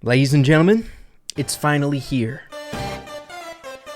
Ladies and gentlemen, it's finally here.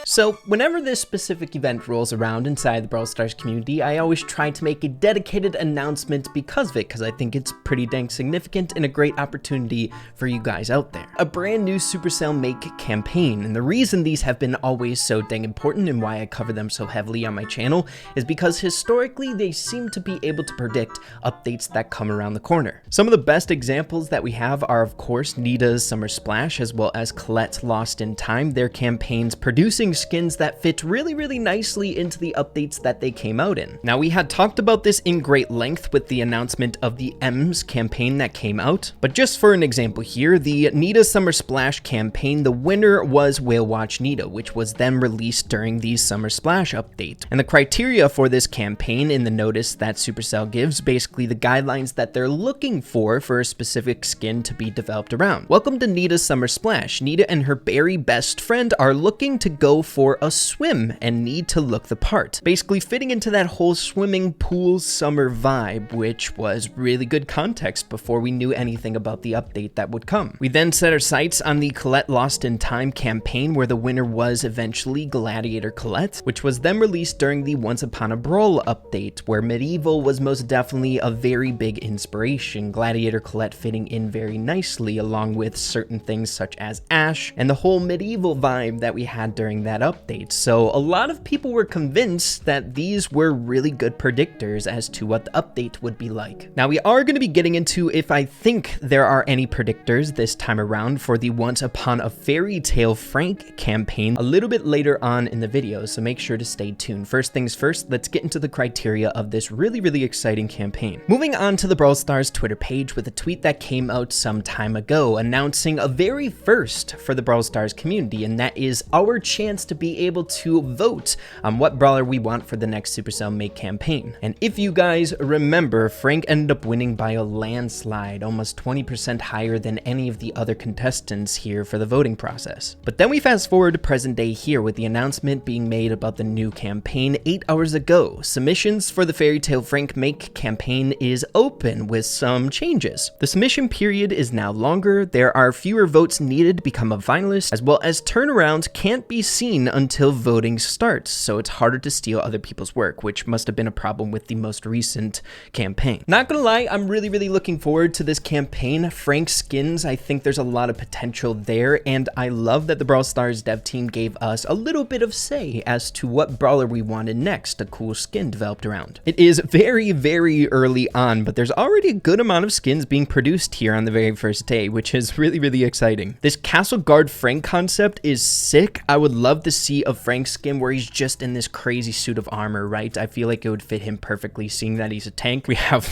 So, whenever this specific event rolls around inside the Brawl Stars community, I always try to make a dedicated announcement because of it, because I think it's pretty dang significant and a great opportunity for you guys out there. A brand new Supercell Make campaign, and the reason these have been always so dang important and why I cover them so heavily on my channel is because historically they seem to be able to predict updates that come around the corner. Some of the best examples that we have are, of course, Nita's Summer Splash as well as Colette's Lost in Time, their campaigns producing skins that fit really nicely into the updates that they came out in. Now, we had talked about this in great length with the announcement of the M's campaign that came out, but just for an example here, the Nita Summer Splash campaign, the winner was Whale Watch Nita, which was then released during the Summer Splash update. And the criteria for this campaign in the notice that Supercell gives, basically the guidelines that they're looking for a specific skin to be developed around. Welcome to Nita's Summer Splash. Nita and her berry best friend are looking to go for a swim and need to look the part, basically fitting into that whole swimming pool summer vibe, which was really good context before we knew anything about the update that would come. We then set our sights on the Colette Lost in Time campaign, where the winner was eventually Gladiator Colette, which was then released during the Once Upon a Brawl update, where Medieval was most definitely a very big inspiration, Gladiator Colette fitting in very nicely along with certain things such as Ash and the whole medieval vibe that we had during that update. So a lot of people were convinced that these were really good predictors as to what the update would be like. Now, we are going to be getting into if I think there are any predictors this time around for the Once Upon a Fairy Tale Frank campaign a little bit later on in the video, so make sure to stay tuned. First things first, let's get into the criteria of this really exciting campaign. Moving on to the Brawl Stars Twitter page with a tweet that came out some time ago announcing a very first for the Brawl Stars community, and that is our chance to be able to vote on what brawler we want for the next Supercell Make campaign. And if you guys remember, Frank ended up winning by a landslide, almost 20% higher than any of the other contestants here for the voting process. But then we fast forward to present day here with the announcement being made about the new campaign 8 hours ago. Submissions for the Fairy Tale Frank Make campaign is open with some changes. The submission period is now longer, there are fewer votes needed to become a finalist, as well as turnarounds can't be seen until voting starts, so it's harder to steal other people's work, which must have been a problem with the most recent campaign. Not gonna lie, I'm really looking forward to this campaign. Frank skins, I think there's a lot of potential there, and I love that the Brawl Stars dev team gave us a little bit of say as to what brawler we wanted next, a cool skin developed around. It is very early on, but there's already a good amount of skins being produced here on the very first day, which is really exciting. This Castle Guard Frank concept is sick. I would love to see a Frank skin where he's just in this crazy suit of armor, right? I feel like it would fit him perfectly, seeing that he's a tank. We have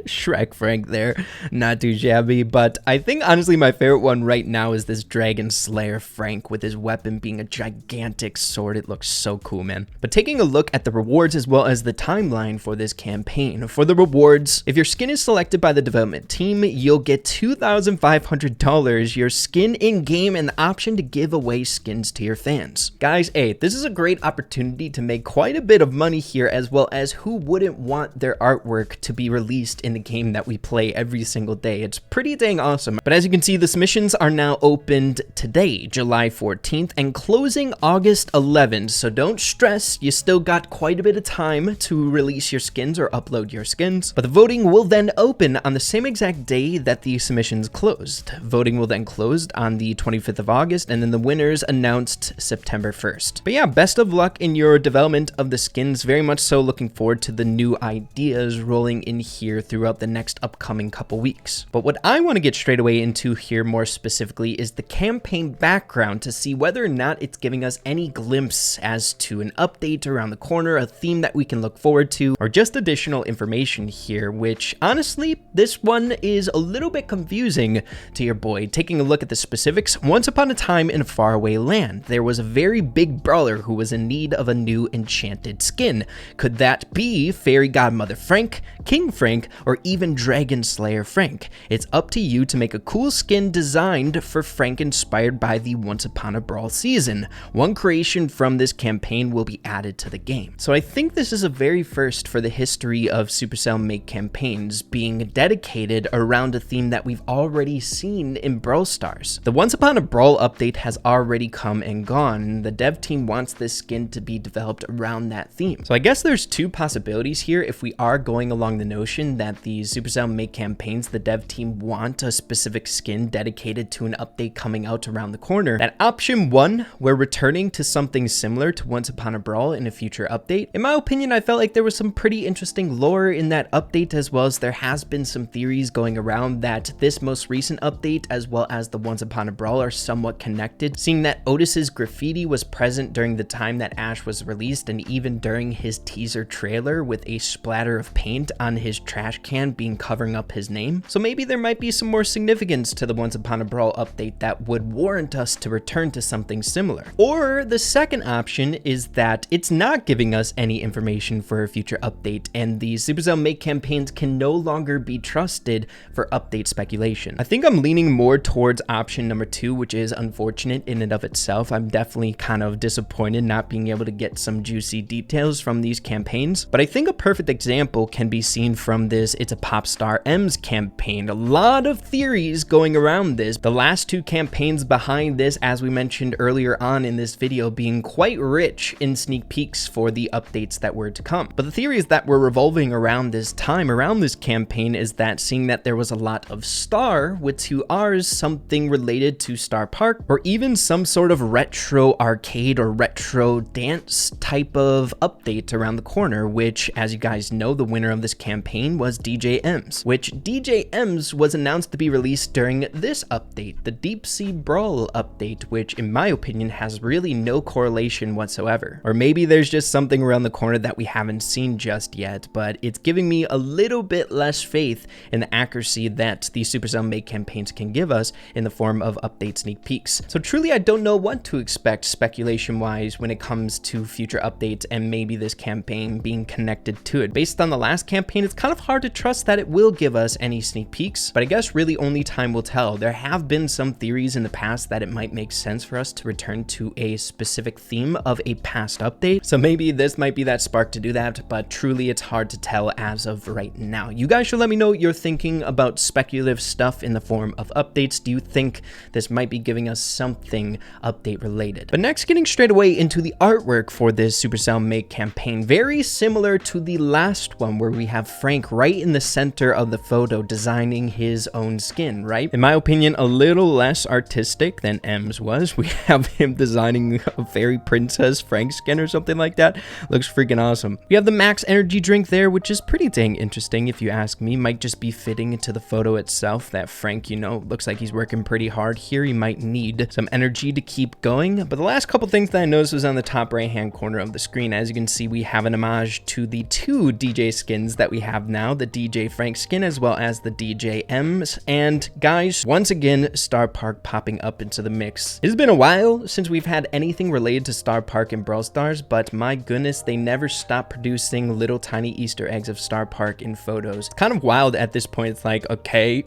Shrek Frank there, not too shabby, but I think honestly my favorite one right now is this Dragon Slayer Frank with his weapon being a gigantic sword. It looks so cool, man. But taking a look at the rewards as well as the timeline for this campaign. For the rewards, if your skin is selected by the development team, you'll get $2,500, your skin in-game, and the option to give away skins to your fans. Guys, hey, this is a great opportunity to make quite a bit of money here, as well as who wouldn't want their artwork to be released in the game that we play every single day. It's pretty dang awesome. But as you can see, the submissions are now opened today, July 14th, and closing August 11th, so don't stress, you still got quite a bit of time to release your skins or upload your skins, but the voting will then open on the same exact day that the submissions closed. Voting will then close on the 25th of August, and then the winners announced September 1st. But yeah, best of luck in your development of the skins. Very much so looking forward to the new ideas rolling in here throughout the next upcoming couple weeks. But what I want to get straight away into here more specifically is the campaign background to see whether or not it's giving us any glimpse as to an update around the corner, a theme that we can look forward to, or just additional information here, which honestly, this one is a little bit confusing to your boy. Taking a look at the specifics, once upon a time in a faraway land, there was a very very big brawler who was in need of a new enchanted skin. Could that be Fairy Godmother Frank, King Frank, or even Dragon Slayer Frank? It's up to you to make a cool skin designed for Frank inspired by the Once Upon a Brawl season. One creation from this campaign will be added to the game. So I think this is a very first for the history of Supercell make campaigns being dedicated around a theme that we've already seen in Brawl Stars. The Once Upon a Brawl update has already come and gone. The dev team wants this skin to be developed around that theme. So I guess there's two possibilities here if we are going along the notion that the Supercell make campaigns, the dev team want a specific skin dedicated to an update coming out around the corner. That option one, we're returning to something similar to Once Upon a Brawl in a future update. In my opinion, I felt like there was some pretty interesting lore in that update, as well as there has been some theories going around that this most recent update as well as the Once Upon a Brawl are somewhat connected, seeing that Otis's graffiti was present during the time that Ash was released and even during his teaser trailer with a splatter of paint on his trash can being covering up his name. So maybe there might be some more significance to the Once Upon a Brawl update that would warrant us to return to something similar. Or the second option is that it's not giving us any information for a future update and the Supercell make campaigns can no longer be trusted for update speculation. I think I'm leaning more towards option number two, which is unfortunate in and of itself. I'm definitely kind of disappointed not being able to get some juicy details from these campaigns, but I think a perfect example can be seen from this It's a Pop Star M's campaign. A lot of theories going around this. The last two campaigns behind this, as we mentioned earlier on in this video, being quite rich in sneak peeks for the updates that were to come. But the theories that were revolving around this time, around this campaign, is that seeing that there was a lot of Star with two R's, something related to Star Park, or even some sort of retro arcade or retro dance type of update around the corner, which, as you guys know, the winner of this campaign was DJ M's, which DJ M's was announced to be released during this update, the Deep Sea Brawl update, which in my opinion has really no correlation whatsoever. Or maybe there's just something around the corner that we haven't seen just yet, but it's giving me a little bit less faith in the accuracy that the Supercell make campaigns can give us in the form of update sneak peeks. So truly I don't know what to expect speculation wise when it comes to future updates and maybe this campaign being connected to it. Based on the last campaign, it's kind of hard to trust that it will give us any sneak peeks, but I guess really only time will tell. There have been some theories in the past that it might make sense for us to return to a specific theme of a past update, so maybe this might be that spark to do that, but truly it's hard to tell as of right now. You guys should let me know what you're thinking about speculative stuff in the form of updates. Do you think this might be giving us something update related? But next, getting straight away into the artwork for this Supercell make campaign, very similar to the last one where we have Frank right in the center of the photo designing his own skin, right? In my opinion, a little less artistic than M's was. We have him designing a fairy princess Frank skin or something like that. Looks freaking awesome. We have the max energy drink there, which is pretty dang interesting if you ask me. Might just be fitting into the photo itself that Frank, you know, looks like he's working pretty hard here. He might need some energy to keep going. But the last couple things that I noticed was on the top right hand corner of the screen. As you can see, we have an homage to the two DJ skins that we have now, the DJ Frank skin as well as the DJ M's. And guys, once again, Star Park popping up into the mix. It's been a while since we've had anything related to Star Park and Brawl Stars, but my goodness, they never stop producing little tiny Easter eggs of Star Park in photos. It's kind of wild at this point. It's like, okay,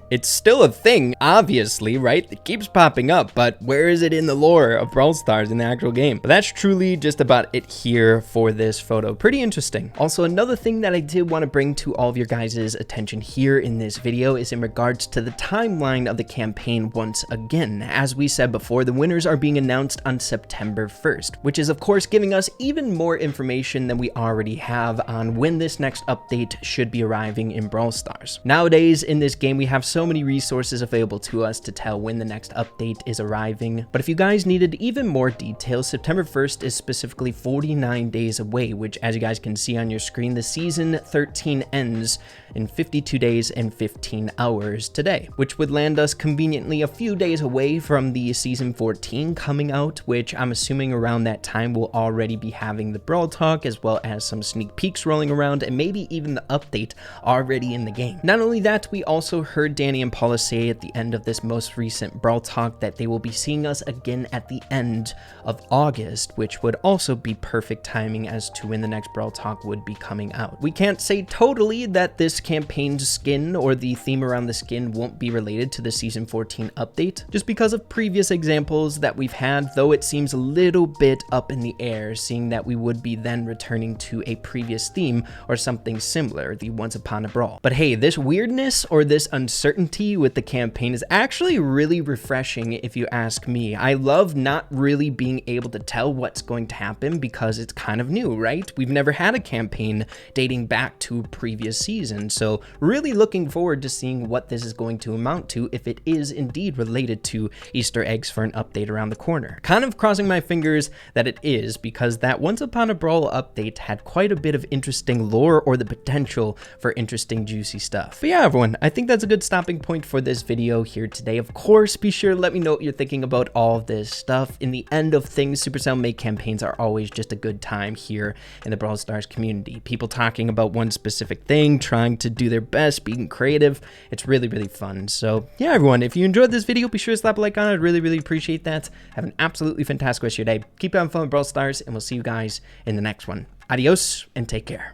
it's still a thing, obviously, right? It keeps popping up, but where is it in the lore of Brawl Stars in the actual game? But that's truly just about it here for this photo. Pretty interesting. Also, another thing that I did want to bring to all of your guys' attention here in this video is in regards to the timeline of the campaign once again. As we said before, the winners are being announced on September 1st, which is of course giving us even more information than we already have on when this next update should be arriving in Brawl Stars. Nowadays in this game, we have so many resources available to us to tell when the next update is arriving. But if you guys needed even more details, September 1st is specifically 49 days away, which as you guys can see on your screen, the season 13 ends in 52 days and 15 hours today, which would land us conveniently a few days away from the season 14 coming out, which I'm assuming around that time we'll already be having the Brawl Talk as well as some sneak peeks rolling around and maybe even the update already in the game. Not only that, we also heard Danny and Paula say at the end of this most recent Brawl Talk that they will be seeing us again at the end end of August, which would also be perfect timing as to when the next Brawl Talk would be coming out. We can't say totally that this campaign's skin or the theme around the skin won't be related to the Season 14 update, just because of previous examples that we've had, though it seems a little bit up in the air, seeing that we would be then returning to a previous theme or something similar, the Once Upon a Brawl. But hey, this weirdness or this uncertainty with the campaign is actually really refreshing if you ask me. I love not really being able to tell what's going to happen because it's kind of new, right? We've never had a campaign dating back to a previous season, so really looking forward to seeing what this is going to amount to if it is indeed related to Easter eggs for an update around the corner. Kind of crossing my fingers that it is, because that Once Upon a Brawl update had quite a bit of interesting lore or the potential for interesting juicy stuff. But yeah, everyone, I think that's a good stopping point for this video here today. Of course, be sure to let me know what you're thinking about all of this stuff. In the end of things, Supercell make campaigns are always just a good time here in the Brawl Stars community. People talking about one specific thing, trying to do their best, being creative. It's really, really fun. So yeah, everyone, if you enjoyed this video, be sure to slap a like on it. I'd really, really appreciate that. Have an absolutely fantastic rest of your day. Keep having fun with Brawl Stars, and we'll see you guys in the next one. Adios, and take care.